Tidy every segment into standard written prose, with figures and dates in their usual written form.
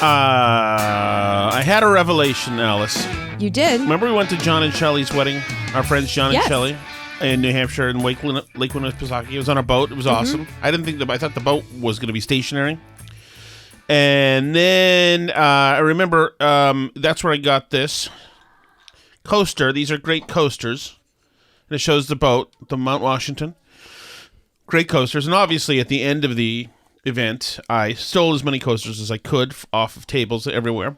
I had a revelation, Alice. You did? Remember we went to John and Shelley's wedding? Our friends John and Shelley in New Hampshire in Lake Winnipesaukee. It was on a boat. It was awesome. I thought the boat was going to be stationary. And then I remember that's where I got this coaster. These are great coasters. And it shows the boat, the Mount Washington. Great coasters. And obviously at the end of the event, I stole as many coasters as I could off of tables everywhere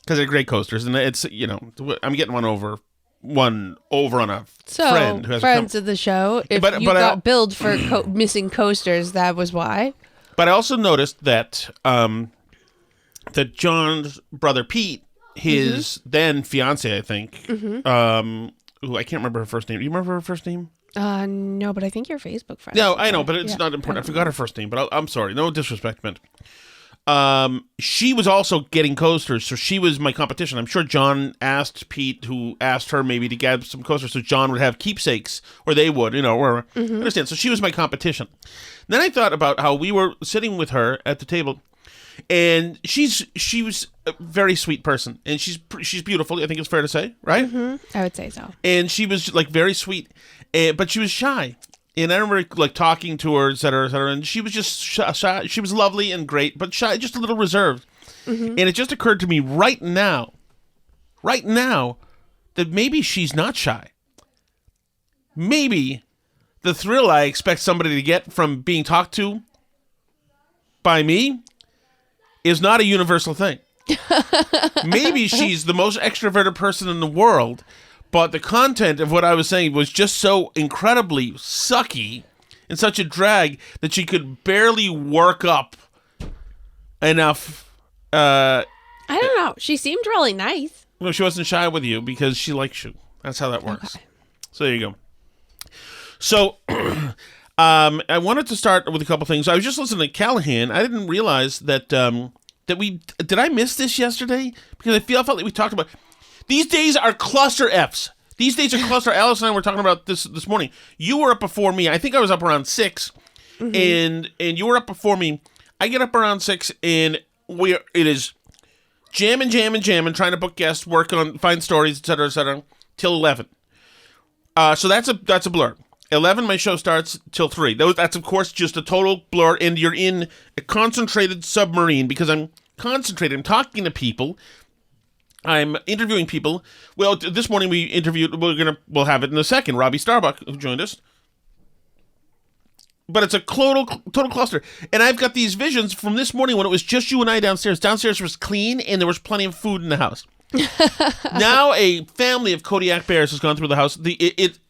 because they're great coasters, and it's I'm getting one over on a friend who has friends of the show. If you got billed for missing coasters, that was why. But I also noticed that that John's brother Pete, his then fiance, I think, who I can't remember her first name. Do you remember her first name? No, but I think you're Facebook friends. No, I know, but it's not important. I forgot her first name, but I'm sorry. No disrespect meant. She was also getting coasters, so she was my competition. I'm sure John asked Pete, who asked her maybe to get some coasters, so John would have keepsakes, or they would, or understand. So she was my competition. Then I thought about how we were sitting with her at the table, and she was a very sweet person, and she's beautiful. I think it's fair to say, right? I would say so. And she was like very sweet. But she was shy, and I remember like talking to her, et cetera, and she was just shy. She was lovely and great, but shy, just a little reserved. And it just occurred to me right now, that maybe she's not shy. Maybe the thrill I expect somebody to get from being talked to by me is not a universal thing. Maybe she's the most extroverted person in the world, but the content of what I was saying was just so incredibly sucky and such a drag that she could barely work up enough. I don't know. She seemed really nice. No, she wasn't shy with you because she likes you. That's how that works. Okay. So there you go. So I wanted to start with a couple things. I was just listening to Callahan. I didn't realize that did I miss this yesterday? Because I felt like we talked about. These days are cluster Fs. Alice and I were talking about this morning. You were up before me. I think I was up around 6, and you were up before me. I get up around 6, and it is jamming, trying to book guests, find stories, et cetera, till 11. So that's a blur. 11, my show starts till 3. That's of course just a total blur, and you're in a concentrated submarine because I'm concentrated. I'm talking to people. I'm interviewing people. Well, this morning we interviewed. We'll have it in a second. Robby Starbuck, who joined us. But it's a total cluster. And I've got these visions from this morning when it was just you and I downstairs. Downstairs was clean and there was plenty of food in the house. Now a family of Kodiak bears has gone through the house.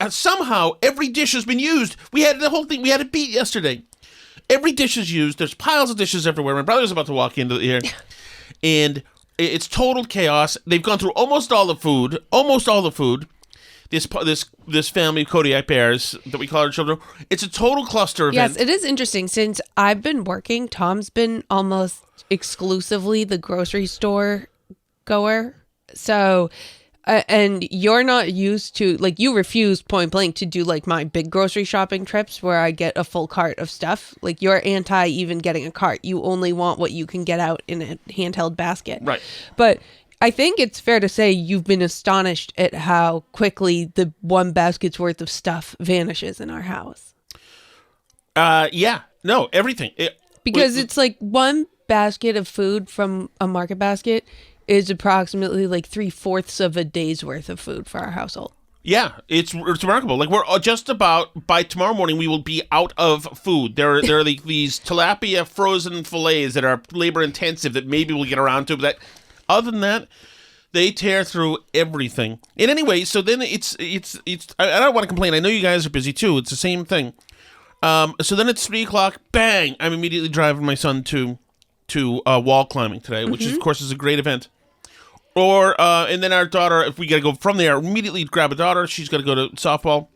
Somehow every dish has been used. We had the whole thing. We had it beat yesterday. Every dish is used. There's piles of dishes everywhere. My brother's about to walk into here, and it's total chaos. They've gone through almost all the food. This family of Kodiak bears that we call our children. It's a total cluster event. Yes, it is interesting. Since I've been working, Tom's been almost exclusively the grocery store goer. So, and you're not used to, like, you refuse point blank to do like my big grocery shopping trips where I get a full cart of stuff. Like, you're anti even getting a cart. You only want what you can get out in a handheld basket. Right. But I think it's fair to say you've been astonished at how quickly the one basket's worth of stuff vanishes in our house. Yeah. No, everything. Because it's like one basket of food from a market basket is approximately like 3/4 of a day's worth of food for our household. Yeah, it's remarkable. Like, we're just about, by tomorrow morning, we will be out of food. There are these tilapia frozen fillets that are labor intensive that maybe we'll get around to, but other than that, they tear through everything. And anyway, so then it's I don't want to complain. I know you guys are busy too. It's the same thing. So then it's 3:00. Bang! I'm immediately driving my son to wall climbing today, which of course is a great event. And then our daughter, if we got to go from there, immediately grab a daughter. She's got to go to softball.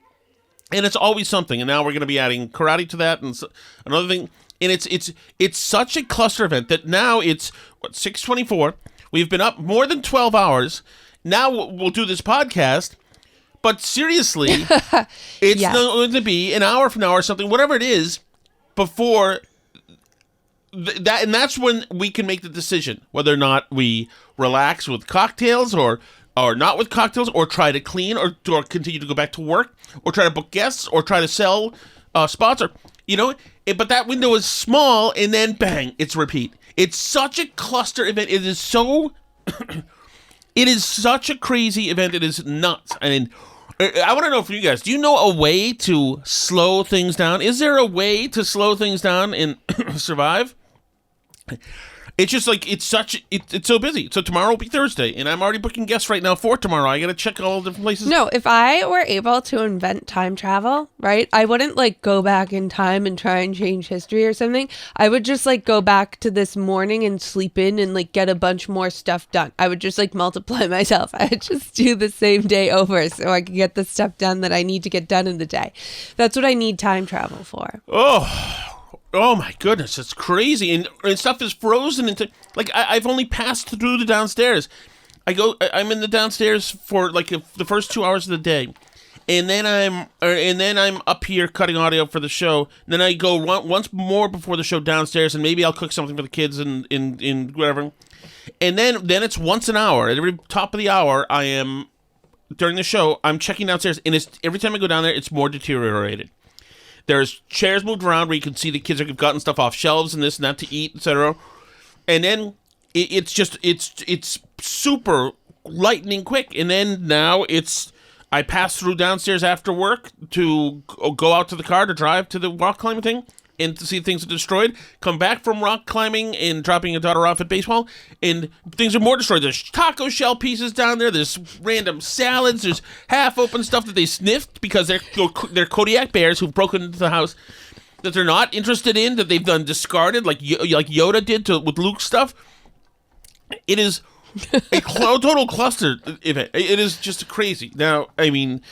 And it's always something. And now we're going to be adding karate to that and another thing. And it's such a cluster event that now it's 6:24. We've been up more than 12 hours. Now we'll do this podcast. But seriously, it's going to be an hour from now or something, whatever it is, before that's when we can make the decision whether or not we relax with cocktails or not with cocktails, or try to clean, or continue to go back to work, or try to book guests, or try to sell spots, or but that window is small, and then bang, it's repeat. It's such a cluster event. It is so. It is such a crazy event. It is nuts. I mean, I want to know from you guys, do you know a way to slow things down? Is there a way to slow things down and survive? It's just like, it's so busy. So tomorrow will be Thursday, and I'm already booking guests right now for tomorrow. I got to check all the different places. No, if I were able to invent time travel, right, I wouldn't like go back in time and try and change history or something. I would just like go back to this morning and sleep in and like get a bunch more stuff done. I would just like multiply myself. I would just do the same day over so I could get the stuff done that I need to get done in the day. That's what I need time travel for. Oh my goodness, it's crazy, and stuff is frozen into like I've only passed through the downstairs. I'm in the downstairs for like the first 2 hours of the day, and then I'm up here cutting audio for the show. And then I go once more before the show downstairs, and maybe I'll cook something for the kids in whatever. And then it's once an hour. At every top of the hour, I am during the show. I'm checking downstairs, and it's every time I go down there, it's more deteriorated. There's chairs moved around where you can see the kids have gotten stuff off shelves and this and that to eat, etc. And then it's super lightning quick. And then now I pass through downstairs after work to go out to the car to drive to the rock climbing thing and to see things are destroyed. Come back from rock climbing and dropping a daughter off at baseball, and things are more destroyed. There's taco shell pieces down there. There's random salads. There's half-open stuff that they sniffed because they're Kodiak bears who've broken into the house that they're not interested in, that they've done discarded, like Yoda did with Luke's stuff. It is a total cluster event. It is just crazy. Now, I mean,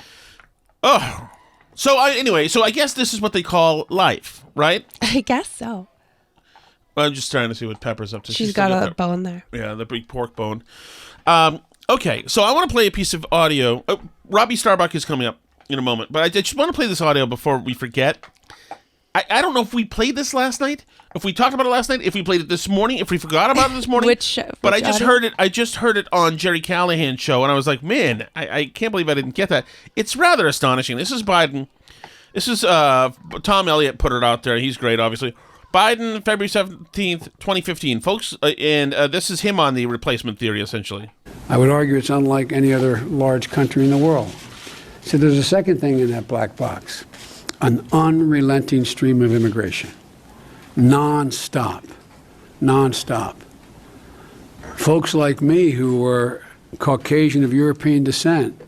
So I guess this is what they call life, right? I guess so. I'm just trying to see what Pepper's up to. She's got a bone there. Yeah, the big pork bone. Okay, so I want to play a piece of audio. Robby Starbuck is coming up in a moment, but I just want to play this audio before we forget. I don't know if we played this last night, if we talked about it last night, if we played it this morning, if we forgot about it this morning. But I just heard it. I just heard it on Jerry Callahan's show, and I was like, man, I can't believe I didn't get that. It's rather astonishing. This is Biden. This is Tom Elliott put it out there. He's great, obviously. Biden, February 17th, 2015. Folks, and this is him on the replacement theory, essentially. I would argue it's unlike any other large country in the world. So there's a second thing in that black box. An unrelenting stream of immigration. Non-stop. Folks like me who were Caucasian of European descent,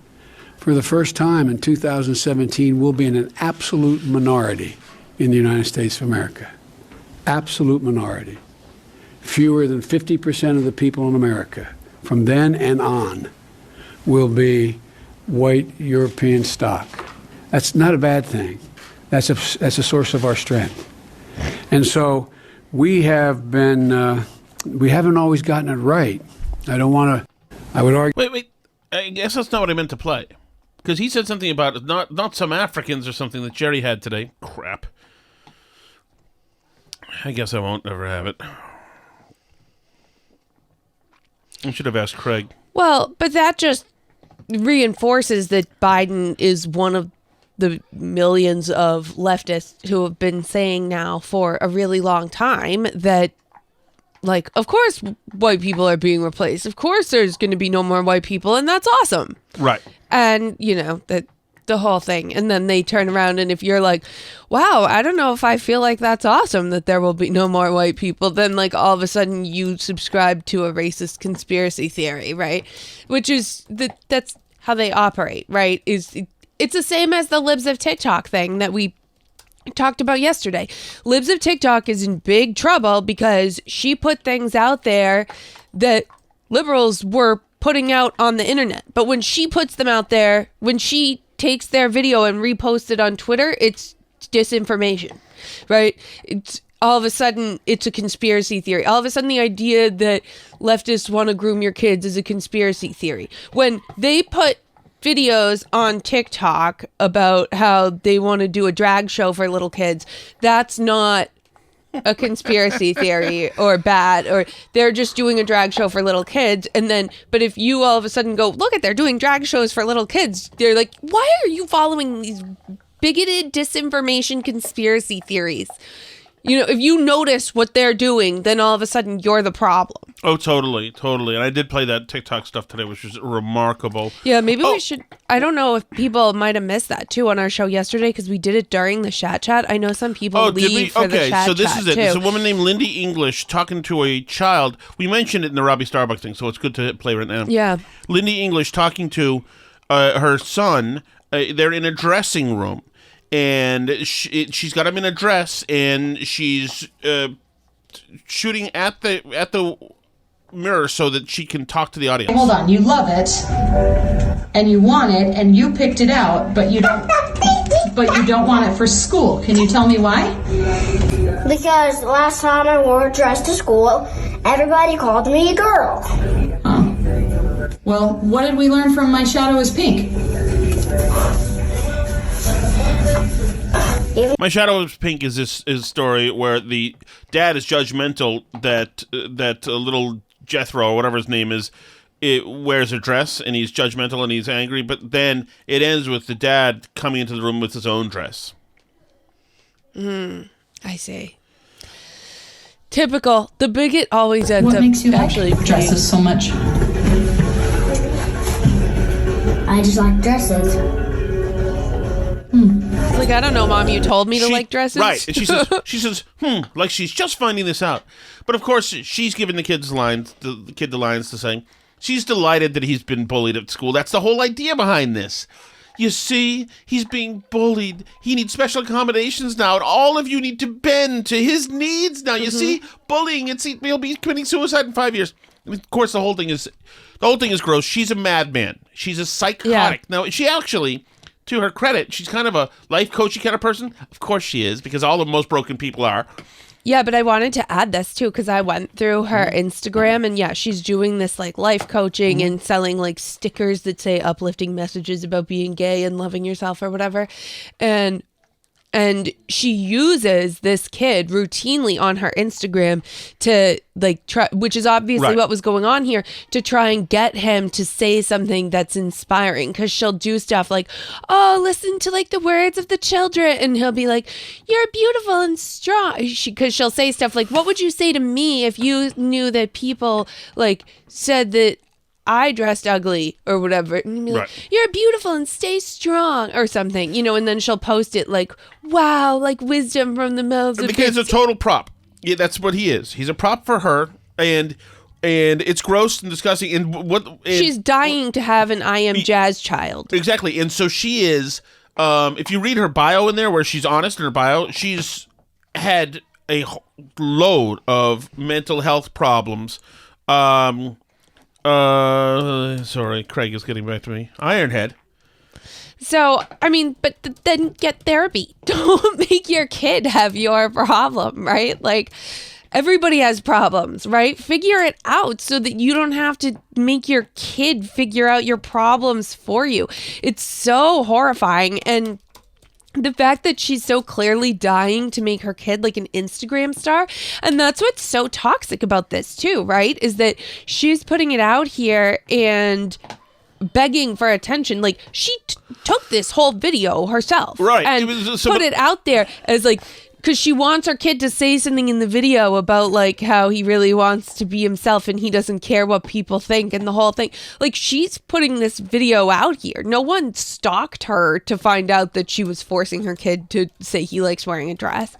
for the first time in 2017, will be in an absolute minority in the United States of America. Absolute minority. Fewer than 50% of the people in America, from then and on, will be white European stock. That's not a bad thing. That's a source of our strength. And so we haven't always gotten it right. I would argue. Wait. I guess that's not what I meant to play. Because he said something about not some Africans or something that Jerry had today. Crap. I guess I won't ever have it. I should have asked Craig. Well, but that just reinforces that Biden is one of the millions of leftists who have been saying now for a really long time that, like, of course white people are being replaced. Of course there's going to be no more white people, and that's awesome. Right. And, that the whole thing. And then they turn around, and if you're like, wow, I don't know if I feel like that's awesome that there will be no more white people, then like all of a sudden you subscribe to a racist conspiracy theory, right? Which is that's how they operate, right? It's the same as the Libs of TikTok thing that we talked about yesterday. Libs of TikTok is in big trouble because she put things out there that liberals were putting out on the internet. But when she puts them out there, when she takes their video and reposts it on Twitter, it's disinformation, right? It's all of a sudden it's a conspiracy theory. All of a sudden the idea that leftists want to groom your kids is a conspiracy theory. When they put videos on TikTok about how they want to do a drag show for little kids, that's not a conspiracy theory or bad, or they're just doing a drag show for little kids. And then, but if you all of a sudden go, look at, they're doing drag shows for little kids, they're like, why are you following these bigoted disinformation conspiracy theories? You know, if you notice what they're doing, then all of a sudden you're the problem. Oh, totally. And I did play that TikTok stuff today, which was remarkable. Yeah, maybe we should. I don't know if people might have missed that too on our show yesterday because we did it during the chat. I know some people leave for the chat. So this is it. Too. There's a woman named Lindy English talking to a child. We mentioned it in the Robby Starbuck thing, so it's good to play right now. Yeah. Lindy English talking to her son. They're in a dressing room. And she's got him in a dress, and she's shooting at the mirror so that she can talk to the audience. Hold on, you love it, and you want it, and you picked it out, but you don't. But you don't want it for school. Can you tell me why? Because last time I wore a dress to school, everybody called me a girl. Oh. Well, what did we learn from My Shadow is Pink? My Shadow is Pink is this story where the dad is judgmental that little Jethro, or whatever his name is, it wears a dress, and he's judgmental and he's angry, but then it ends with the dad coming into the room with his own dress. I see. Typical. The bigot always ends What up makes you actually like dresses so much? I just like dresses. Like, I don't know, Mom, you told me to like dresses. Right. And she says, like she's just finding this out. But of course, she's giving the kid the lines to say. She's delighted that he's been bullied at school. That's the whole idea behind this. You see, he's being bullied. He needs special accommodations now, and all of you need to bend to his needs now. You see, bullying, he'll be committing suicide in 5 years. And of course, the whole thing is gross. She's a madman. She's a psychotic. Yeah. Now, she actually, to her credit, she's kind of a life coachy kind of person. Of course she is, because all the most broken people are. Yeah, but I wanted to add this too because I went through her Instagram, and yeah, she's doing this like life coaching and selling like stickers that say uplifting messages about being gay and loving yourself or whatever. And she uses this kid routinely on her Instagram to like try, which is obviously what was going on here, to try and get him to say something that's inspiring. Because she'll do stuff like, oh, listen to like the words of the children. And he'll be like, you're beautiful and strong. Because she'll say stuff like, what would you say to me if you knew that people like said that I dressed ugly or whatever, and be like, you're beautiful and stay strong or something, you know, and then she'll post it like, wow, like wisdom from the mouths of because it's a total prop. Yeah, that's what he is. He's a prop for her, and it's gross and disgusting. And she's dying to have an I Am Jazz child. Exactly. And so she is, if you read her bio in there, where she's honest in her bio, she's had a load of mental health problems. Sorry, Craig is getting back to me. Ironhead. So, I mean, but then get therapy. Don't make your kid have your problem, right? Like, everybody has problems, right? Figure it out so that you don't have to make your kid figure out your problems for you. It's so horrifying. And the fact that she's so clearly dying to make her kid like an Instagram star. And that's what's so toxic about this too, right? Is that she's putting it out here and begging for attention. Like she took this whole video herself. Right. And put it out there as like, because she wants her kid to say something in the video about like how he really wants to be himself and he doesn't care what people think and the whole thing. Like she's putting this video out here. No one stalked her to find out that she was forcing her kid to say he likes wearing a dress.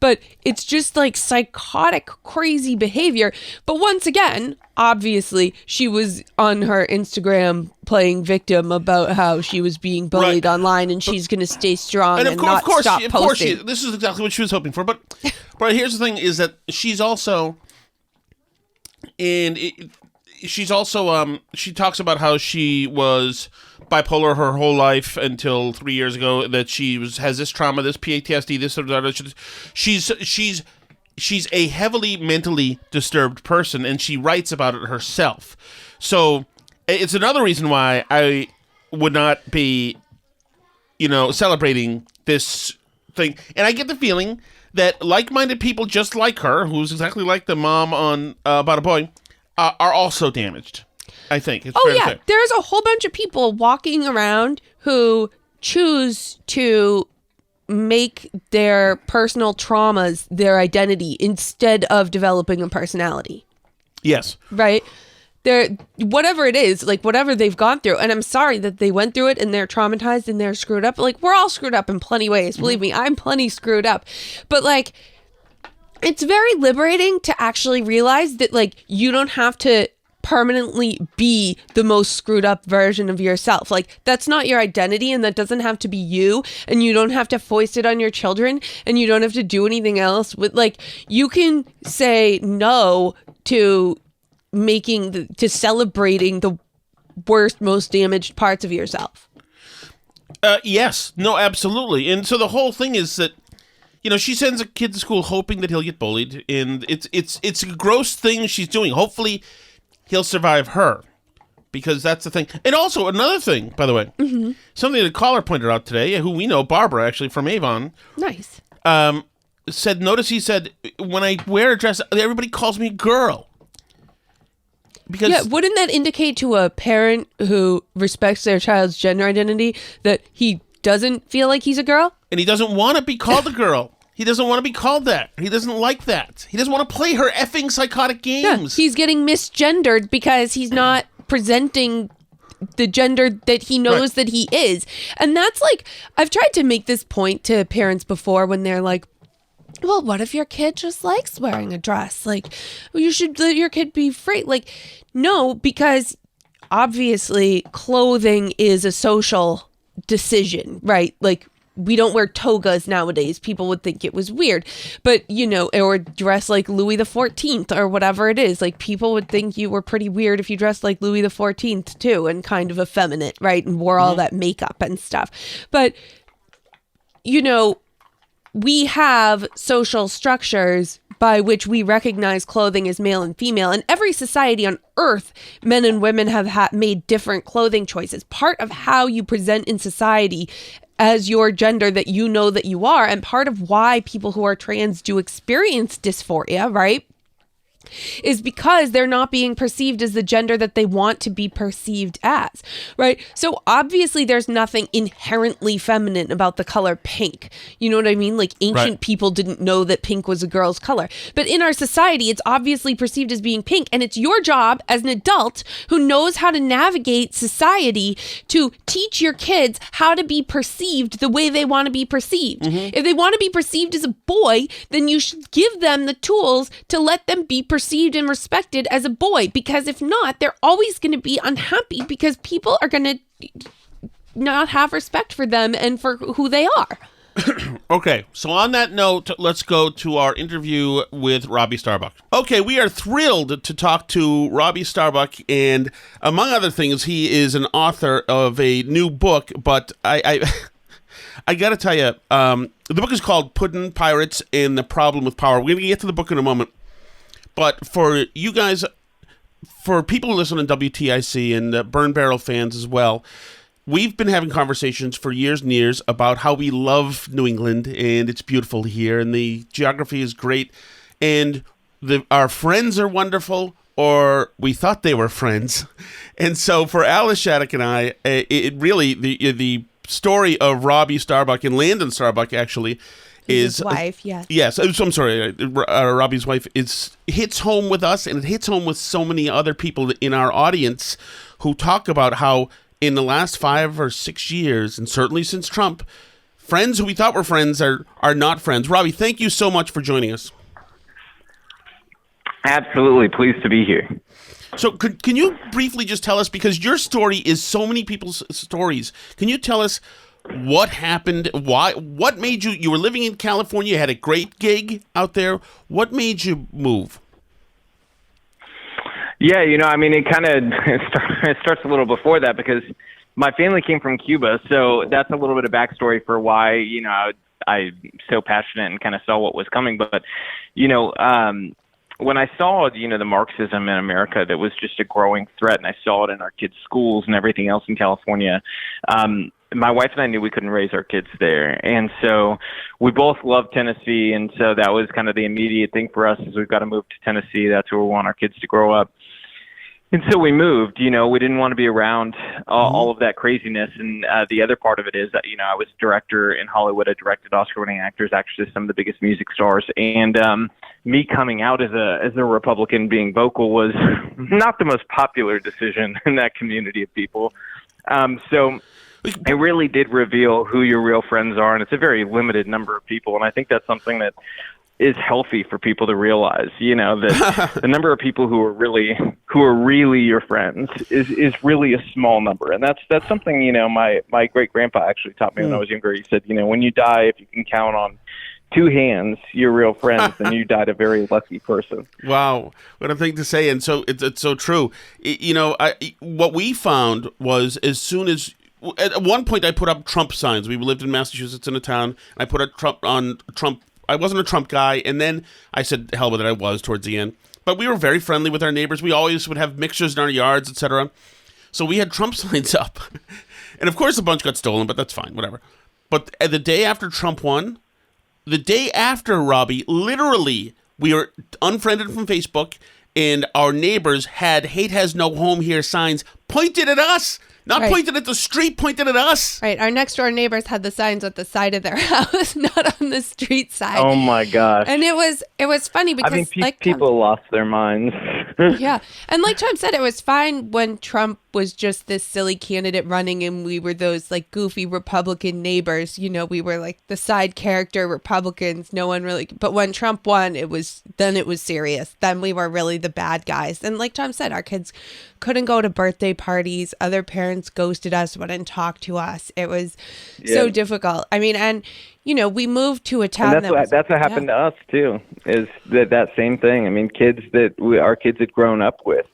But it's just like psychotic, crazy behavior. But once again, obviously she was on her Instagram playing victim about how she was being bullied online, and she's going to stay strong and not stop posting. This is exactly what she was hoping for. But here's the thing: is that she's also, she talks about how she was bipolar her whole life until 3 years ago. That she has this trauma, this PTSD, this sort of. She's a heavily mentally disturbed person, and she writes about it herself. So it's another reason why I would not be, celebrating this thing. And I get the feeling that like-minded people just like her, who's exactly like the mom on About a Boy, are also damaged. I think. It's fair to say. There's a whole bunch of people walking around who choose to make their personal traumas their identity instead of developing a personality. Yes. Right? They're whatever it is, like whatever they've gone through, and I'm sorry that they went through it and they're traumatized and they're screwed up. Like, we're all screwed up in plenty ways. Believe me, I'm plenty screwed up. But like, it's very liberating to actually realize that like you don't have to permanently be the most screwed up version of yourself. Like, that's not your identity, and that doesn't have to be you, and you don't have to foist it on your children, and you don't have to do anything else with like, you can say no to celebrating the worst, most damaged parts of yourself. Yes. No, absolutely. And so the whole thing is that, she sends a kid to school hoping that he'll get bullied, and it's a gross thing she's doing. Hopefully he'll survive her, because that's the thing. And also another thing, by the way, something the caller pointed out today, who we know, Barbara, actually, from Avon. Nice. He said, when I wear a dress, everybody calls me girl. Because wouldn't that indicate to a parent who respects their child's gender identity that he doesn't feel like he's a girl? And he doesn't want to be called a girl. He doesn't want to be called that. He doesn't like that. He doesn't want to play her effing psychotic games. Yeah, he's getting misgendered because he's not presenting the gender that he knows that he is. And that's like, I've tried to make this point to parents before when they're like, well, what if your kid just likes wearing a dress? Like, you should let your kid be free. Like, no, because obviously clothing is a social decision, right? Like, we don't wear togas nowadays. People would think it was weird, but or dress like Louis the 14th or whatever it is. Like, people would think you were pretty weird if you dressed like Louis the 14th too, and kind of effeminate, right? And wore all that makeup and stuff. But, we have social structures by which we recognize clothing as male and female. And every society on earth, men and women have made different clothing choices. Part of how you present in society as your gender that you know that you are, and part of why people who are trans do experience dysphoria, right, is because they're not being perceived as the gender that they want to be perceived as, right? So obviously there's nothing inherently feminine about the color pink. You know what I mean? Like, ancient people didn't know that pink was a girl's color. But in our society, it's obviously perceived as being pink. And it's your job as an adult who knows how to navigate society to teach your kids how to be perceived the way they want to be perceived. If they want to be perceived as a boy, then you should give them the tools to let them be perceived and respected as a boy, because if not, they're always going to be unhappy because people are going to not have respect for them and for who they are. Okay, so on that note, let's go to our interview with Robby Starbuck. Okay, we are thrilled to talk to Robby Starbuck, and among other things, he is an author of a new book, but I gotta tell you, the book is called Puddin' Pirates and the Problem with Power. We're gonna get to the book in a moment. But for you guys, for people who listen on WTIC and Burn Barrel fans as well, we've been having conversations for years and years about how we love New England, and it's beautiful here, and the geography is great, and our friends are wonderful, or we thought they were friends. And so for Alice Shattuck and I, it really, the story of Robby Starbuck and Landon Starbuck actually is his wife, yes. Yes, I'm sorry, Robby's wife hits home with us, and it hits home with so many other people in our audience who talk about how in the last 5 or 6 years, and certainly since Trump, friends who we thought were friends are not friends. Robby, thank you so much for joining us. Absolutely. Pleased to be here. So can you briefly just tell us, because your story is so many people's stories, can you tell us what happened? What made you were living in California, you had a great gig out there. What made you move? Yeah, I mean, it kind of starts a little before that, because my family came from Cuba. So that's a little bit of backstory for why, I'm so passionate and kind of saw what was coming. But, when I saw, the Marxism in America that was just a growing threat, and I saw it in our kids' schools and everything else in California, my wife and I knew we couldn't raise our kids there. And so we both love Tennessee. And so that was kind of the immediate thing for us is we've got to move to Tennessee. That's where we want our kids to grow up. And so we moved, we didn't want to be around all of that craziness. And the other part of it is that, I was director in Hollywood. I directed Oscar-winning actors, actually some of the biggest music stars. And me coming out as a Republican, being vocal, was not the most popular decision in that community of people. So it really did reveal who your real friends are. And it's a very limited number of people. And I think that's something that is healthy for people to realize, that the number of people who are really your friends is really a small number. And that's something, my great grandpa actually taught me when I was younger. He said, when you die, if you can count on two hands your real friends, then you died a very lucky person. Wow, what a thing to say. And so it's so true. What we found was, as soon as at one point I put up Trump signs. We lived in Massachusetts in a town, and I put a Trump. I wasn't a Trump guy, and then I said, hell with it, I was towards the end. But we were very friendly with our neighbors. We always would have mixers in our yards, etc. So we had Trump signs up. And of course a bunch got stolen, but that's fine, whatever. But the day after Trump won, the day after, Robbie, literally, we were unfriended from Facebook, and our neighbors had "Hate Has No Home Here" signs pointed at us. Not right. Pointed at the street, pointed at us. Right. Our next door neighbors had the signs at the side of their house, not on the street side. Oh my gosh. And it was funny because people lost their minds. Yeah. And like Tom said, it was fine when Trump was just this silly candidate running and we were those like goofy Republican neighbors. We were like the side character Republicans. No one really, but when Trump won, it was serious. Then we were really the bad guys. And like Tom said, our kids couldn't go to birthday parties. Other parents ghosted us, wouldn't talk to us. It was so difficult. I mean, and we moved to a town and that's what happened to us too, is that same thing. I mean, kids that our kids had grown up with,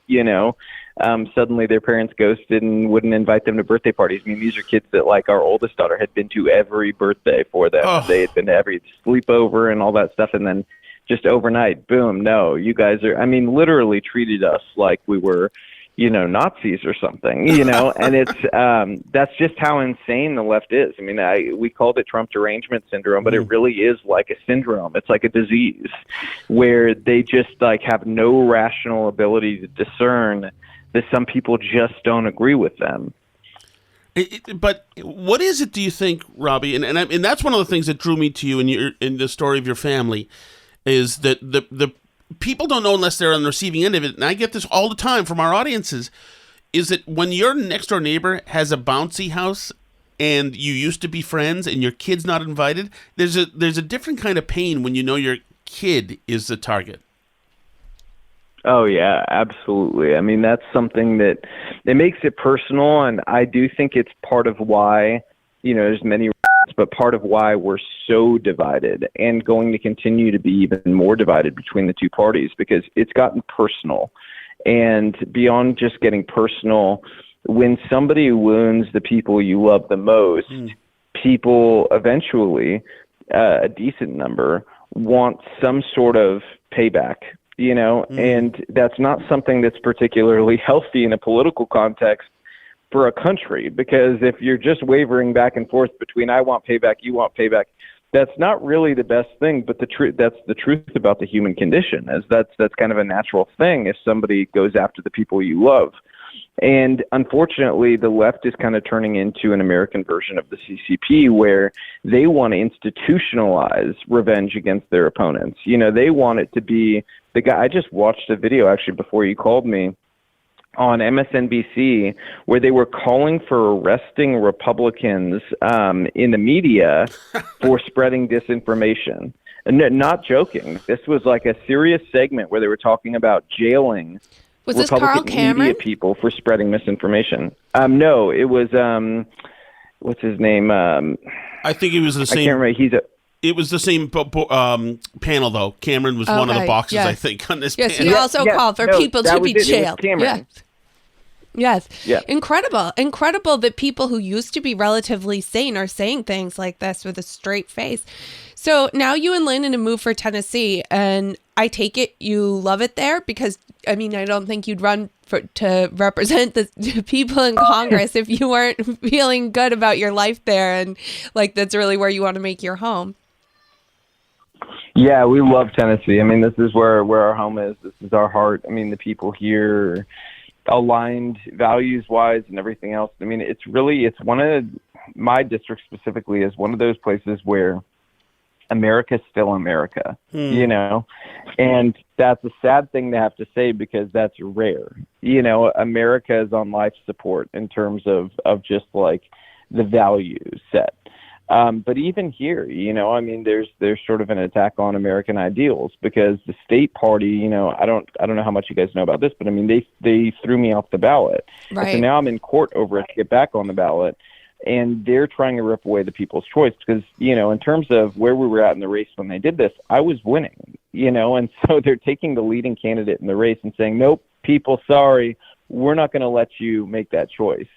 suddenly their parents ghosted and wouldn't invite them to birthday parties. I mean, these are kids that, like our oldest daughter, had been to every birthday for them. Oh. They had been to every sleepover and all that stuff. And then just overnight, boom, no, you guys literally treated us like we were, Nazis or something, and it's, that's just how insane the left is. I mean, we called it Trump derangement syndrome, but it really is like a syndrome. It's like a disease where they just have no rational ability to discern that some people just don't agree with them. But what is it, do you think, Robbie? And that's one of the things that drew me to you in the story of your family, is that the people don't know unless they're on the receiving end of it. And I get this all the time from our audiences, is that when your next door neighbor has a bouncy house and you used to be friends and your kid's not invited, there's a different kind of pain when your kid is the target. Oh, yeah, absolutely. I mean, that's something that it makes it personal. And I do think it's part of why, there's many reasons, but part of why we're so divided and going to continue to be even more divided between the two parties, because it's gotten personal. And beyond just getting personal, when somebody wounds the people you love the most, people eventually, a decent number, want some sort of payback. And that's not something that's particularly healthy in a political context for a country, because if you're just wavering back and forth between I want payback, you want payback, that's not really the best thing. But that's the truth about the human condition, is that's kind of a natural thing if somebody goes after the people you love. And unfortunately, the left is kind of turning into an American version of the CCP, where they want to institutionalize revenge against their opponents. They want it to be the guy. I just watched a video actually before you called me on MSNBC where they were calling for arresting Republicans in the media for spreading disinformation. And not joking. This was like a serious segment where they were talking about jailing Republican media people for spreading misinformation. No, it was what's his name? I think it was the same. I can't remember. It was the same panel, though. Cameron was one of the boxes, I think, on this panel. He also called for people to be jailed. Yes. Yeah. Incredible that people who used to be relatively sane are saying things like this with a straight face. So now you and Landon have moved for Tennessee, and I take it you love it there because, I mean, I don't think you'd run to represent the people in Congress if you weren't feeling good about your life there and like that's really where you want to make your home. Yeah, we love Tennessee. I mean, this is where our home is. This is our heart. I mean, the people here aligned values-wise and everything else. I mean, it's one of my district specifically is one of those places where America's still America, you know, and that's a sad thing to have to say because that's rare. You know, America is on life support in terms of just like the value set. But even here, you know, I mean, there's sort of an attack on American ideals because the state party, you know, I don't know how much you guys know about this, but I mean, they threw me off the ballot. Right. And so now I'm in court over it to get back on the ballot. And they're trying to rip away the people's choice because, you know, in terms of where we were at in the race when they did this, I was winning, you know, and so they're taking the leading candidate in the race and saying, nope, people, sorry, we're not going to let you make that choice.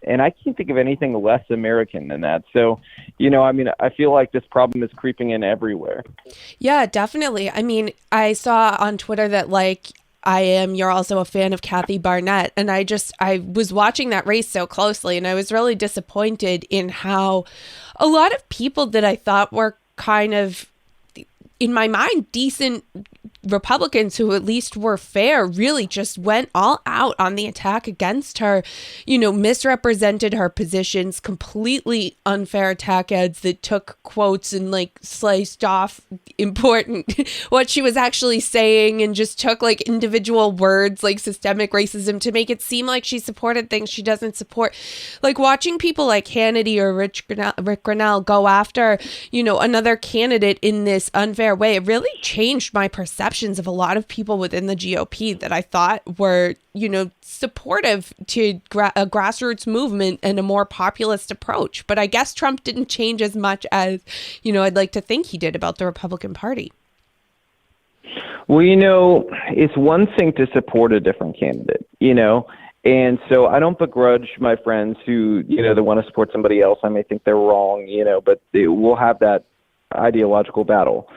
And I can't think of anything less American than that. So, you know, I mean, I feel like this problem is creeping in everywhere. Yeah, definitely. I mean, I saw on Twitter that you're also a fan of Kathy Barnett. And I was watching that race so closely and I was really disappointed in how a lot of people that I thought were kind of, in my mind, decent Republicans who at least were fair really just went all out on the attack against her, you know, misrepresented her positions, completely unfair attack ads that took quotes and like sliced off important what she was actually saying and just took like individual words like systemic racism to make it seem like she supported things she doesn't support. Like watching people like Hannity or Rick Grinnell go after, you know, another candidate in this unfair way, it really changed my perceptions of a lot of people within the GOP that I thought were, you know, supportive to a grassroots movement and a more populist approach. But I guess Trump didn't change as much as, you know, I'd like to think he did about the Republican Party. Well, you know, it's one thing to support a different candidate, you know, and so I don't begrudge my friends who, you know, they want to support somebody else. I may think they're wrong, you know, but we'll have that ideological battle.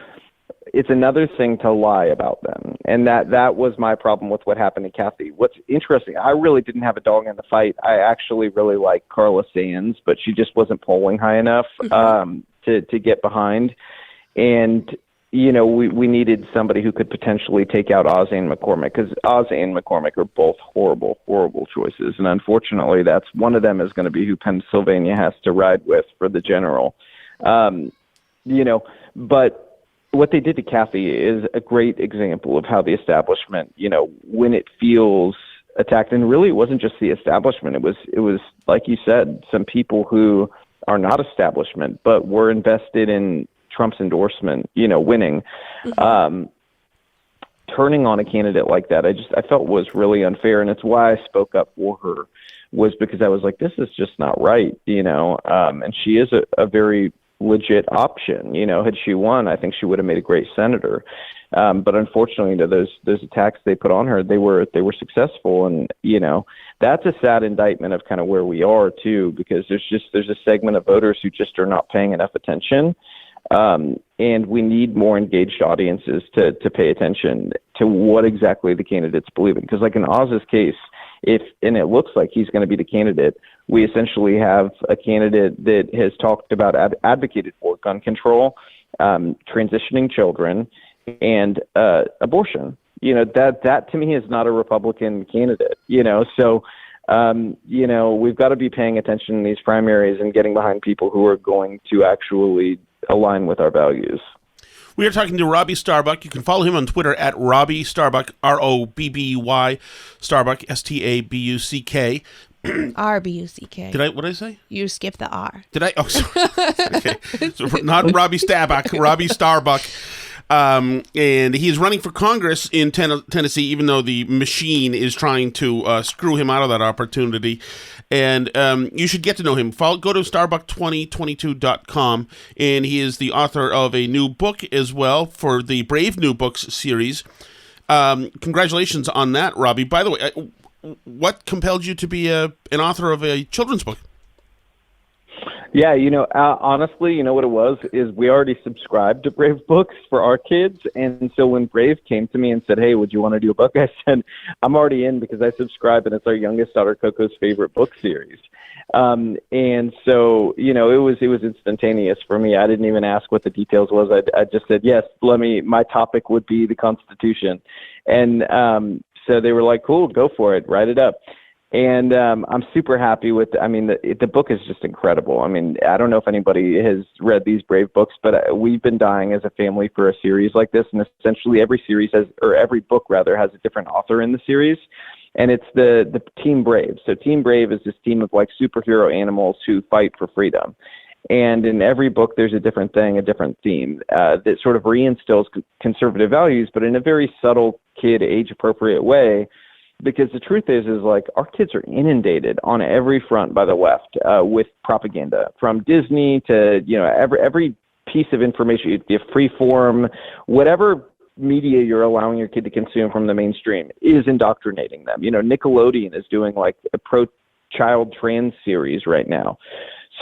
It's another thing to lie about them. And that was my problem with what happened to Kathy. What's interesting, I really didn't have a dog in the fight. I actually really like Carla Sands, but she just wasn't polling high enough to get behind. And, you know, we needed somebody who could potentially take out Ozzie and McCormick because Ozzie and McCormick are both horrible, horrible choices. And unfortunately, that's one of them is going to be who Pennsylvania has to ride with for the general. You know, but what they did to Kathy is a great example of how the establishment, you know, when it feels attacked, and really it wasn't just the establishment. It was like you said, some people who are not establishment, but were invested in Trump's endorsement, you know, winning, turning on a candidate like that. I felt was really unfair. And it's why I spoke up for her was because I was like, this is just not right, you know? And she is a very legit option. You know, had she won, I think she would have made a great senator. But unfortunately, you know, those attacks they put on her, they were successful. And, you know, that's a sad indictment of kind of where we are too, because there's a segment of voters who just are not paying enough attention. And we need more engaged audiences to pay attention to what exactly the candidates believe in. Because like in Oz's case, and it looks like he's going to be the candidate, we essentially have a candidate that has talked about, advocated for gun control, transitioning children, and abortion. You know, that to me is not a Republican candidate, you know. So, you know, we've got to be paying attention in these primaries and getting behind people who are going to actually align with our values. We are talking to Robby Starbuck. You can follow him on Twitter at Robby Starbuck, Robby Starbuck, Stabuck. R-B-U-C-K. What did I say? You skipped the R. Did I? Oh, sorry. Okay. So not Robby Starbuck, Robby Starbuck. And he is running for Congress in Tennessee, even though the machine is trying to screw him out of that opportunity. And you should get to know him. Go to starbuck2022.com, and he is the author of a new book as well for the Brave New Books series. Congratulations on that, Robby. By the way, what compelled you to be an author of a children's book? Yeah, honestly, you know what it was is we already subscribed to Brave books for our kids, and so when Brave came to me and said, "Hey, would you want to do a book?" I said, "I'm already in because I subscribe, and it's our youngest daughter Coco's favorite book series." And so, it was instantaneous for me. I didn't even ask what the details was. I just said, "Yes, my topic would be the Constitution," and so they were like, "Cool, go for it, write it up." And I'm super happy with. The book is just incredible. I mean, I don't know if anybody has read these Brave books, but we've been dying as a family for a series like this. And essentially, every book has a different author in the series, and it's the Team Brave. So Team Brave is this team of like superhero animals who fight for freedom. And in every book, there's a different thing, a different theme that sort of reinstills conservative values, but in a very subtle, kid, age-appropriate way. Because the truth is like our kids are inundated on every front by the left with propaganda, from Disney to every piece of information, free form, whatever media you're allowing your kid to consume from the mainstream is indoctrinating them. Nickelodeon is doing like a pro-child trans series right now.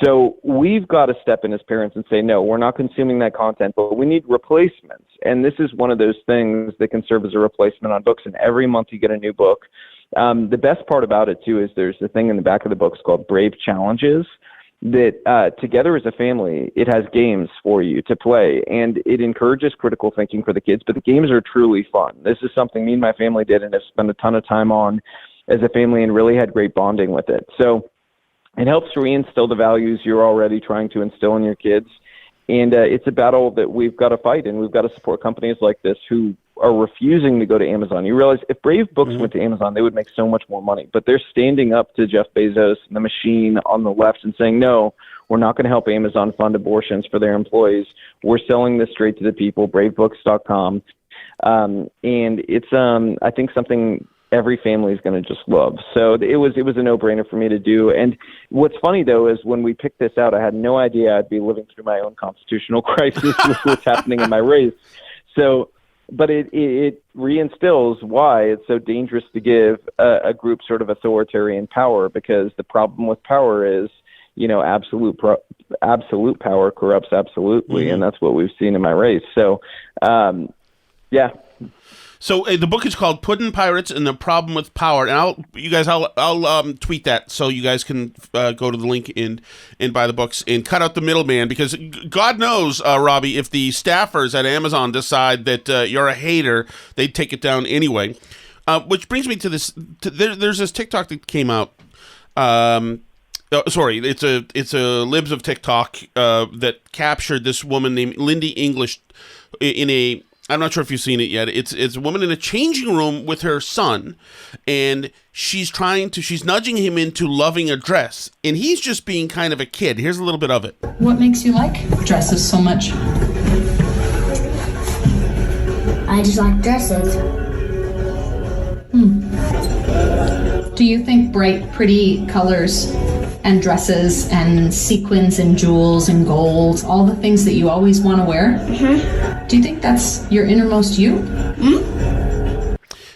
So we've got to step in as parents and say, no, we're not consuming that content, but we need replacements. And this is one of those things that can serve as a replacement on books. And every month you get a new book. The best part about it, too, is there's the thing in the back of the books called Brave Challenges that together as a family, it has games for you to play. And it encourages critical thinking for the kids. But the games are truly fun. This is something me and my family did and have spent a ton of time on as a family and really had great bonding with it. So it helps reinstill the values you're already trying to instill in your kids. And it's a battle that we've got to fight, and we've got to support companies like this who are refusing to go to Amazon. You realize if Brave Books went to Amazon, they would make so much more money. But they're standing up to Jeff Bezos and the machine on the left and saying, no, we're not going to help Amazon fund abortions for their employees. We're selling this straight to the people, bravebooks.com. And it's, I think, something every family is going to just love. So it was a no-brainer for me to do. And what's funny, though, is when we picked this out, I had no idea I'd be living through my own constitutional crisis with what's happening in my race. So, but it reinstills why it's so dangerous to give a group sort of authoritarian power, because the problem with power is, absolute power corrupts absolutely. And that's what we've seen in my race. So, yeah. So the book is called Puddin' Pirates and the Problem with Power, and I'll tweet that so you guys can go to the link and buy the books and cut out the middleman, because God knows, Robby, if the staffers at Amazon decide that you're a hater, they'd take it down anyway. Which brings me to this. There's this TikTok that came out. It's a Libs of TikTok that captured this woman named Lindy English in a. I'm not sure if you've seen it yet. It's a woman in a changing room with her son, and she's nudging him into loving a dress, and he's just being kind of a kid. Here's a little bit of it. What makes you like dresses so much? I just like dresses. Do you think bright, pretty colors and dresses and sequins and jewels and gold, all the things that you always want to wear, do you think that's your innermost you?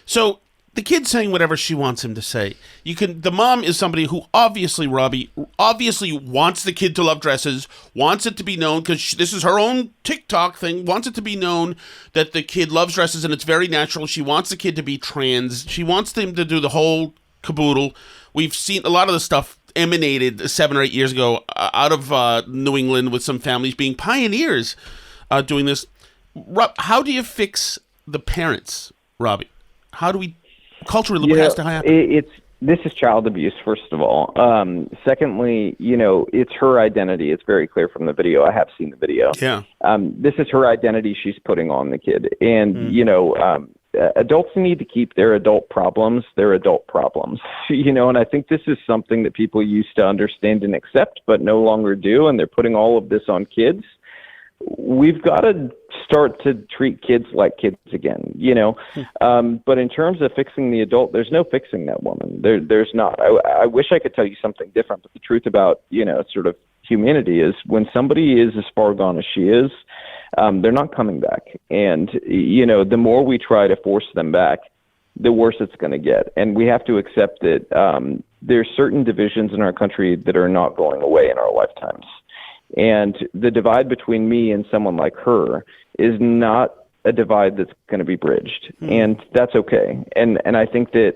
So the kid's saying whatever she wants him to say. The mom is somebody who obviously, Robby, wants the kid to love dresses, wants it to be known, because this is her own TikTok thing, wants it to be known that the kid loves dresses and it's very natural. She wants the kid to be trans. She wants them to do the whole caboodle. We've seen a lot of the stuff emanated 7 or 8 years ago out of New England, with some families being pioneers doing this. How do you fix the parents, Robby? How do we culturally pass to happen? This is child abuse, first of all. Secondly, it's her identity. It's very clear from the video. I have seen the video. Yeah. This is her identity she's putting on the kid. And, adults need to keep their adult problems, and I think this is something that people used to understand and accept, but no longer do, and they're putting all of this on kids. We've got to start to treat kids like kids again, but in terms of fixing the adult, there's no fixing that woman. There's not. I wish I could tell you something different, but the truth about, sort of humanity is when somebody is as far gone as she is, they're not coming back. And, the more we try to force them back, the worse it's going to get. And we have to accept that there's certain divisions in our country that are not going away in our lifetimes. And the divide between me and someone like her is not a divide that's going to be bridged. And that's okay. And I think that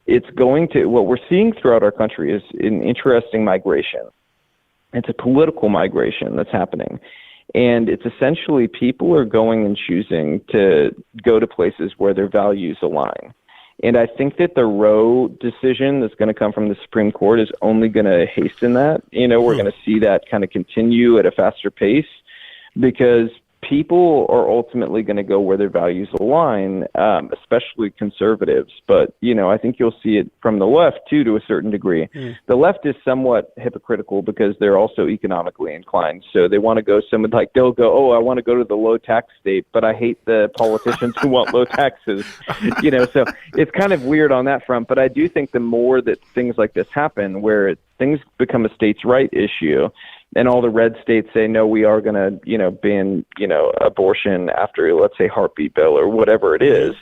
it's going to, what we're seeing throughout our country is an interesting migration. It's a political migration that's happening. And it's essentially people are going and choosing to go to places where their values align. And I think that the Roe decision that's going to come from the Supreme Court is only going to hasten that. We're going to see that kind of continue at a faster pace because people are ultimately going to go where their values align, especially conservatives. But, I think you'll see it from the left, too, to a certain degree. The left is somewhat hypocritical because they're also economically inclined. So they want to go somewhere like they'll go, oh, I want to go to the low tax state, but I hate the politicians who want low taxes. So it's kind of weird on that front. But I do think the more that things like this happen, where things become a states' right issue, and all the red states say, no, we are going to, ban, abortion after, let's say, heartbeat bill or whatever it is,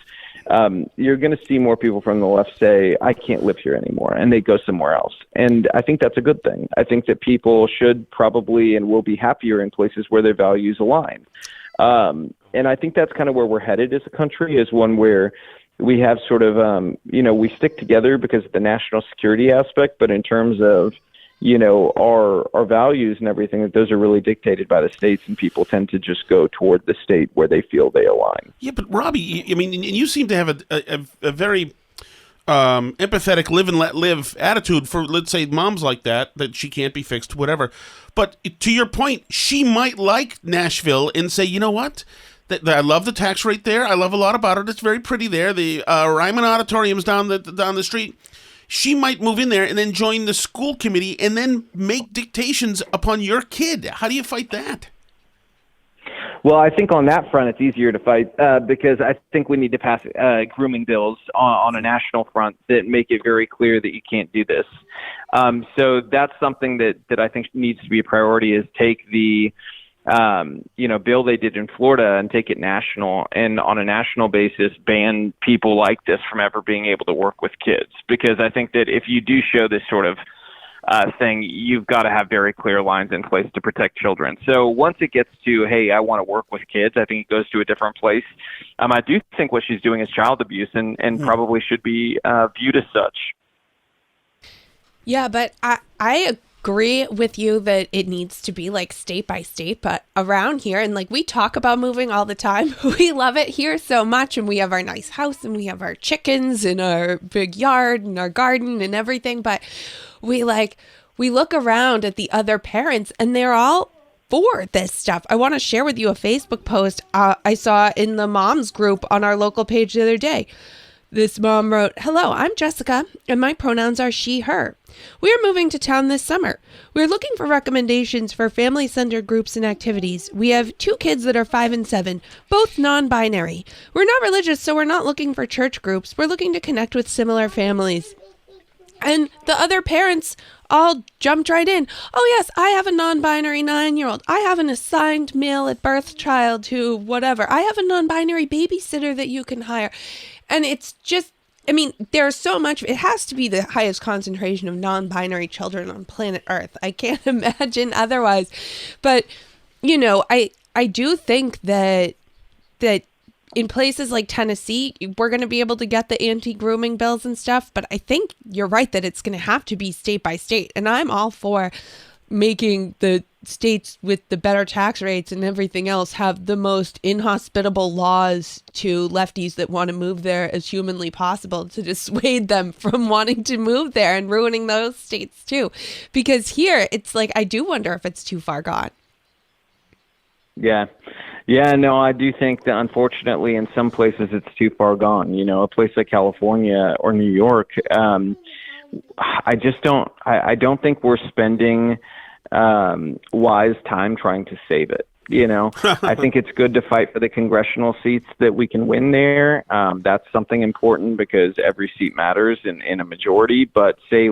you're going to see more people from the left say, I can't live here anymore, and they go somewhere else. And I think that's a good thing. I think that people should probably and will be happier in places where their values align. And I think that's kind of where we're headed as a country, is one where we have sort of, we stick together because of the national security aspect, but in terms of, our values and everything, those are really dictated by the states, and people tend to just go toward the state where they feel they align. Yeah, but Robby, I mean, you seem to have a very empathetic live and let live attitude for, let's say, moms like that she can't be fixed, whatever. But to your point, she might like Nashville and say, you know what? I love the tax rate there. I love a lot about it. It's very pretty there. The Ryman Auditorium's down the street. She might move in there and then join the school committee and then make dictations upon your kid. How do you fight that? Well, I think on that front, it's easier to fight because I think we need to pass grooming bills on a national front that make it very clear that you can't do this. So that's something that I think needs to be a priority, is take the bill they did in Florida and take it national, and on a national basis ban people like this from ever being able to work with kids. Because I think that if you do show this sort of thing, you've got to have very clear lines in place to protect children. So once it gets to, hey, I want to work with kids, I think it goes to a different place. I do think what she's doing is child abuse and probably should be viewed as such. Yeah, but I agree with you that it needs to be like state by state, but around here, and like we talk about moving all the time, we love it here so much, and we have our nice house and we have our chickens and our big yard and our garden and everything, but we look around at the other parents and they're all for this stuff. I want to share with you a Facebook post I saw in the moms group on our local page the other day. This mom wrote, "Hello, I'm Jessica, and my pronouns are she, her. We are moving to town this summer. We're looking for recommendations for family-centered groups and activities. We have 2 kids that are 5 and 7, both non-binary. We're not religious, so we're not looking for church groups. We're looking to connect with similar families." And the other parents all jumped right in. "Oh, yes, I have a non-binary 9-year-old. I have an assigned male at birth child who whatever. I have a non-binary babysitter that you can hire." And it's just, I mean, there's so much. It has to be the highest concentration of non-binary children on planet Earth. I can't imagine otherwise. But, I do think that in places like Tennessee, we're going to be able to get the anti-grooming bills and stuff. But I think you're right that it's going to have to be state by state. And I'm all for making the states with the better tax rates and everything else have the most inhospitable laws to lefties that want to move there as humanly possible, to dissuade them from wanting to move there and ruining those states too. Because here, it's like, I do wonder if it's too far gone. Yeah, no, I do think that unfortunately in some places it's too far gone. A place like California or New York, I don't think we're spending wise time trying to save it. I think it's good to fight for the congressional seats that we can win there. That's something important because every seat matters in a majority. But say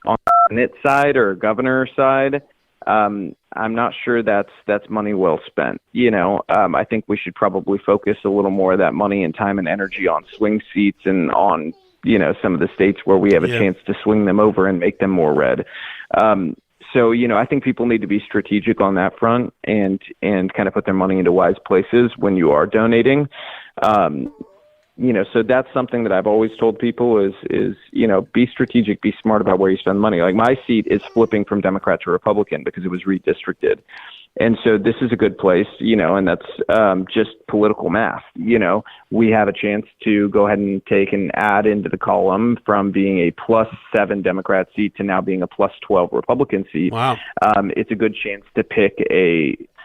on the Senate side or governor side, I'm not sure that's money well spent. I think we should probably focus a little more of that money and time and energy on swing seats and on some of the states where we have a chance to swing them over and make them more red. So, I think people need to be strategic on that front and kind of put their money into wise places when you are donating. So that's something that I've always told people is, be strategic, be smart about where you spend money. Like my seat is flipping from Democrat to Republican because it was redistricted. And so this is a good place, and that's just political math. We have a chance to go ahead and take and add into the column from being a +7 Democrat seat to now being a +12 Republican seat. Wow. It's a good chance to pick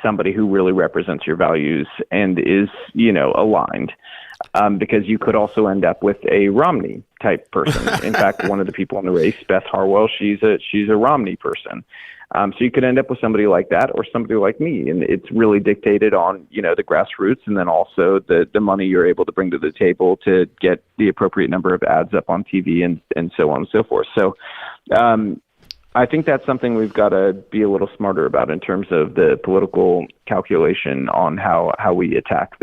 somebody who really represents your values and is, aligned. Because you could also end up with a Romney type person. In fact, one of the people in the race, Beth Harwell, she's a Romney person. So you could end up with somebody like that or somebody like me. And it's really dictated on, the grassroots and then also the money you're able to bring to the table to get the appropriate number of ads up on TV and so on and so forth. So I think that's something we've got to be a little smarter about in terms of the political calculation on how we attack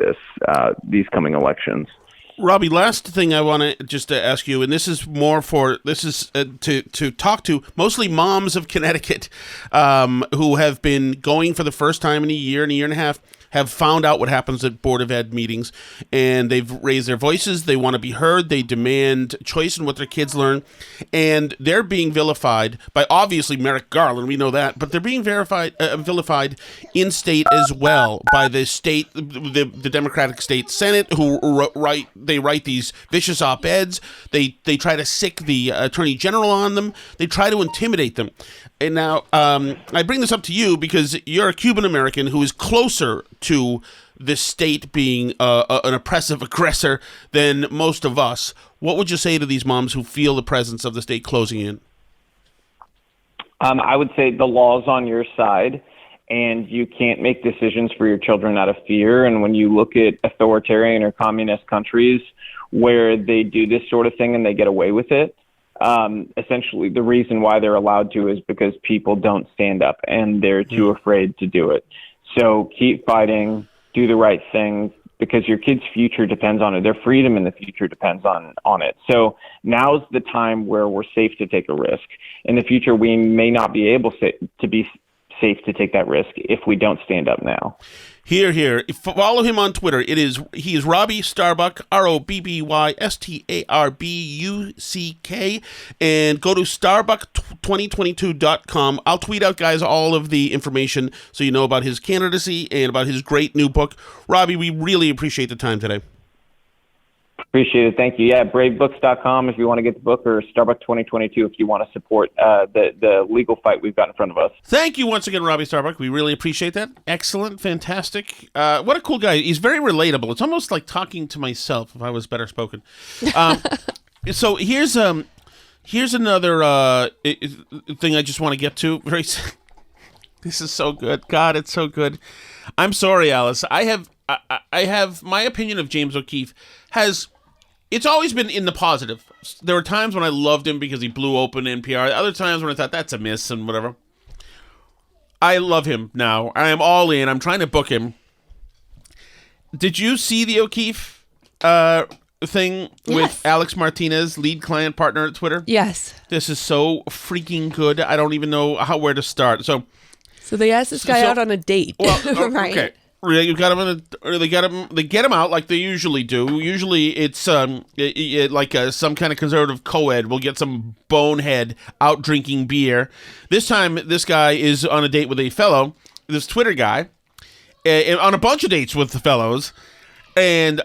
these coming elections. Robby, last thing I want to ask you, and this is to talk to mostly moms of Connecticut who have been going for the first time in a year and a half, have found out what happens at Board of Ed meetings, and they've raised their voices. They want to be heard. They demand choice in what their kids learn, and they're being vilified by obviously Merrick Garland. We know that, but they're being vilified in state as well by the state, the Democratic State Senate, who write these vicious op-eds. They try to sick the Attorney General on them. They try to intimidate them. And now I bring this up to you because you're a Cuban American who is closer to the state being an oppressive aggressor than most of us. What would you say to these moms who feel the presence of the state closing in? I would say the law's on your side, and you can't make decisions for your children out of fear. And when you look at authoritarian or communist countries where they do this sort of thing and they get away with it, essentially the reason why they're allowed to is because people don't stand up and they're too afraid to do it. So keep fighting, do the right thing, because your kids' future depends on it. Their freedom in the future depends on it. So now's the time where we're safe to take a risk. In the future, we may not be able to be safe to take that risk if we don't stand up now. Here. Follow him on Twitter. He is Robby Starbuck, ROBBY STARBUCK, and go to starbuck2022.com. I'll tweet out, guys, all of the information so you know about his candidacy and about his great new book. Robby, we really appreciate the time today. Appreciate it. Thank you. Yeah, bravebooks.com if you want to get the book, or Starbuck 2022 if you want to support the legal fight we've got in front of us. Thank you once again, Robby Starbuck. We really appreciate that. Excellent. Fantastic. What a cool guy. He's very relatable. It's almost like talking to myself if I was better spoken. So here's another thing I just want to get to. This is so good. God, it's so good. I'm sorry, Alice. I have my opinion of James O'Keefe it's always been in the positive. There were times when I loved him because he blew open NPR. Other times when I thought that's a miss and whatever. I love him now. I am all in. I'm trying to book him. Did you see the O'Keefe thing with Alex Martinez, lead client partner at Twitter? Yes. This is so freaking good. I don't even know where to start. So they asked this guy out on a date. Well, right. Okay. You got him they get him out like they usually do. Usually it's some kind of conservative co-ed will get some bonehead out drinking beer. This time, this guy is on a date with this Twitter guy, on a bunch of dates with the fellows, and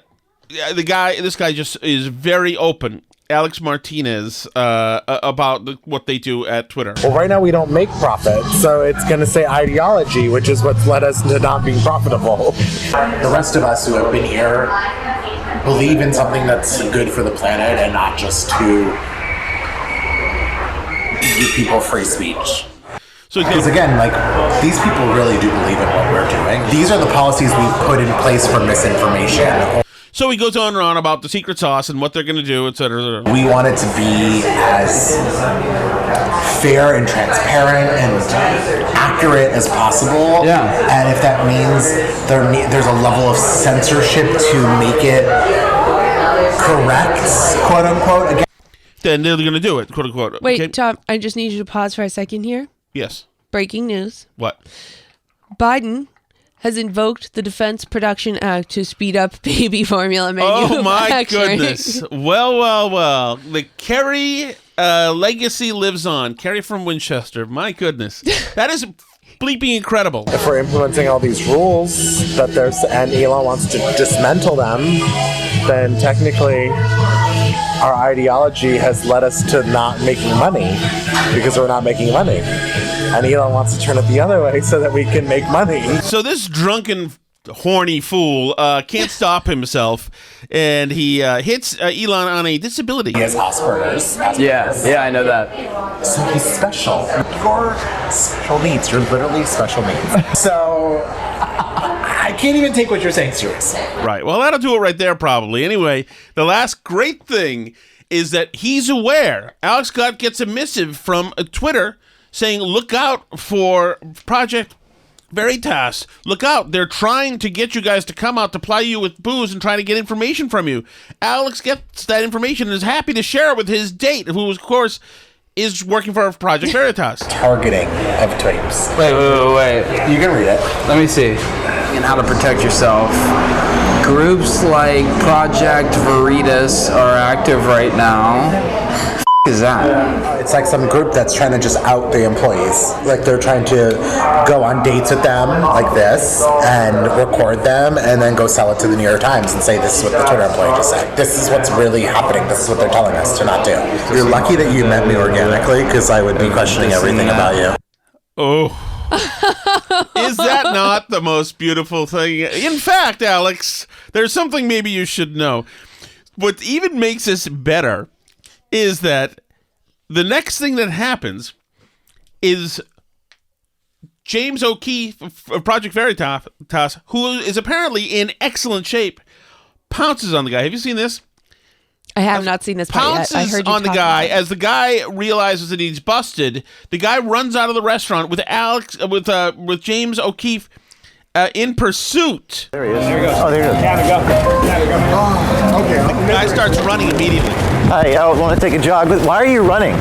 this guy just is very open. Alex Martinez about what they do at Twitter. Well, right now we don't make profit, so it's going to say ideology, which is what's led us to not being profitable. The rest of us who have been here believe in something that's good for the planet and not just to give people free speech. Because again, these people really do believe in what we're doing. These are the policies we've put in place for misinformation. So he goes on and on about the secret sauce and what they're going to do, et cetera, et cetera. We want it to be as fair and transparent and accurate as possible. Yeah. And if that means there's a level of censorship to make it correct, quote unquote, again. Then they're going to do it, quote unquote. Wait, okay? Tom, I just need you to pause for a second here. Yes. breaking news. What? Biden has invoked the Defense Production Act to speed up baby formula manufacturing. Oh, my goodness. Well. The Kerry legacy lives on. Kerry from Winchester. My goodness. That is bleeping incredible. If we're implementing all these rules that there's, and Elon wants to dismantle them, then technically our ideology has led us to not making money because we're not making money. And Elon wants to turn it the other way so that we can make money. So this drunken, horny fool can't stop himself, and he hits Elon on a disability. He has Asperger's. Yeah, I know that. So he's special. You're special needs. You're literally special needs. So I can't even take what you're saying seriously. Right. Well, that'll do it right there, probably. Anyway, the last great thing is that he's aware. Alex Scott gets a missive from Twitter saying, look out for Project Veritas. Look out. They're trying to get you guys to come out to ply you with booze and try to get information from you. Alex gets that information and is happy to share it with his date, who, of course, is working for Project Veritas. Targeting of tapes. Wait. You can read it. Let me see. And how to protect yourself. Groups like Project Veritas are active right now. Is that? It's like some group that's trying to just out the employees. Like they're trying to go on dates with them like this and record them and then go sell it to the New York Times and say this is what the Twitter employee just said. This is what's really happening. This is what they're telling us to not do. You're lucky that you met me organically because I would be questioning everything about you. Oh. Is that not the most beautiful thing? In fact, Alex, there's something maybe you should know. What even makes this better is that the next thing that happens is James O'Keefe of Project Veritas, who is apparently in excellent shape, pounces on the guy. Have you seen this? I have not seen this part yet. I heard you on the guy. As the guy realizes that he's busted, the guy runs out of the restaurant with with James O'Keefe in pursuit. There he is. There he goes. Oh, there he goes. Oh, okay. The guy starts running immediately. Hi, I want to take a jog. Why are you running?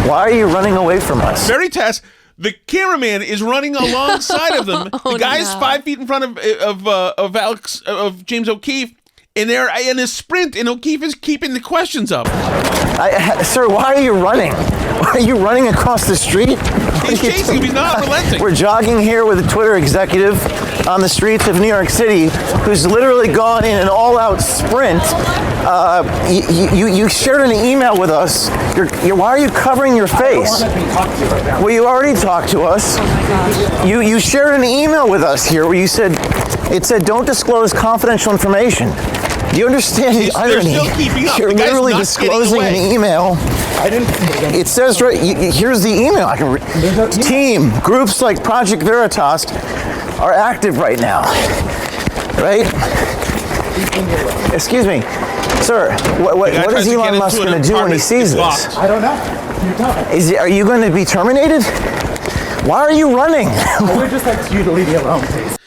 Why are you running away from us? Veritas, the cameraman is running alongside of them. The guy's 5 feet in front of James O'Keefe, and they're in a sprint, and O'Keefe is keeping the questions up. Sir, why are you running? Why are you running across the street? He's chasing him. He's not relenting. We're jogging here with a Twitter executive on the streets of New York City who's literally gone in an all-out sprint. You shared an email with us. Why are you covering your face? Well, you already talked to us. You shared an email with us here where it said don't disclose confidential information. Do you understand the irony? They're still keeping up. You're literally disclosing an email. It says right. Here's the email. I can read. Team groups like Project Veritas are active right now. Right? Excuse me, sir. What is Elon Musk going to do when he sees this? I don't know. Are you going to be terminated? Why are you running? I would just like you to leave me alone, please.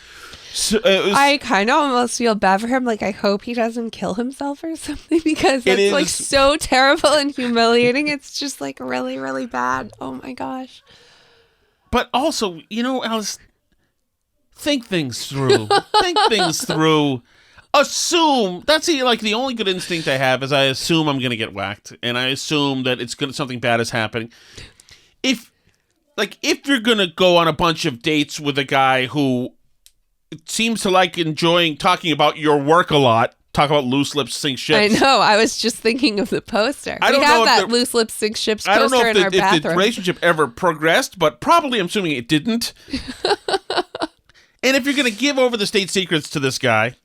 So, I kind of almost feel bad for him. Like, I hope he doesn't kill himself or something because it's like so terrible and humiliating. It's just like really, really bad. Oh my gosh. But also, Alice, think things through. Think things through. Assume. That's the only good instinct I have is I assume I'm going to get whacked. And I assume that something bad is happening. If you're going to go on a bunch of dates with a guy who seems to like enjoying talking about your work a lot, talk about loose lips sink ships. I know. I was just thinking of the poster. We have that loose lips sink ships poster in our bathroom. If the relationship ever progressed, but probably I'm assuming it didn't. And if you're going to give over the state secrets to this guy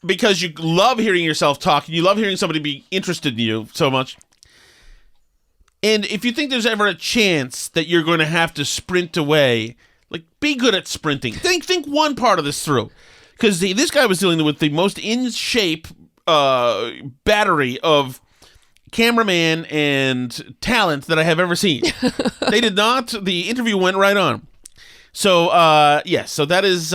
because you love hearing yourself talk, you love hearing somebody be interested in you so much, and if you think there's ever a chance that you're going to have to sprint away, be good at sprinting. Think one part of this through. Because this guy was dealing with the most in-shape battery of cameraman and talent that I have ever seen. They did not. The interview went right on. So, so that's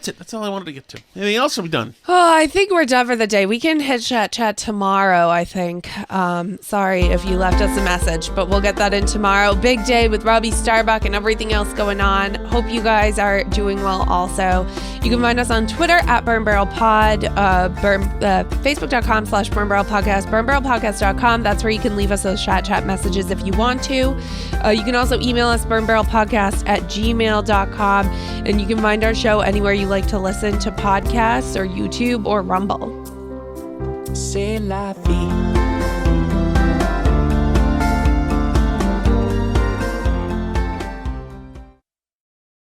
it. That's all I wanted to get to. Anything else? Are we done? Oh, I think we're done for the day. We can hit chat tomorrow, I think. Sorry if you left us a message, but we'll get that in tomorrow. Big day with Robby Starbuck and everything else going on. Hope you guys are doing well also. You can find us on Twitter at Burn Barrel Pod, Facebook.com/BurnBarrelPodcast, BurnBarrelPodcast.com. That's where you can leave us those chat messages if you want to. You can also email us burnbarrelpodcast@gmail.com. And you can find our show anywhere you like to listen to podcasts or YouTube or Rumble. C'est la vie.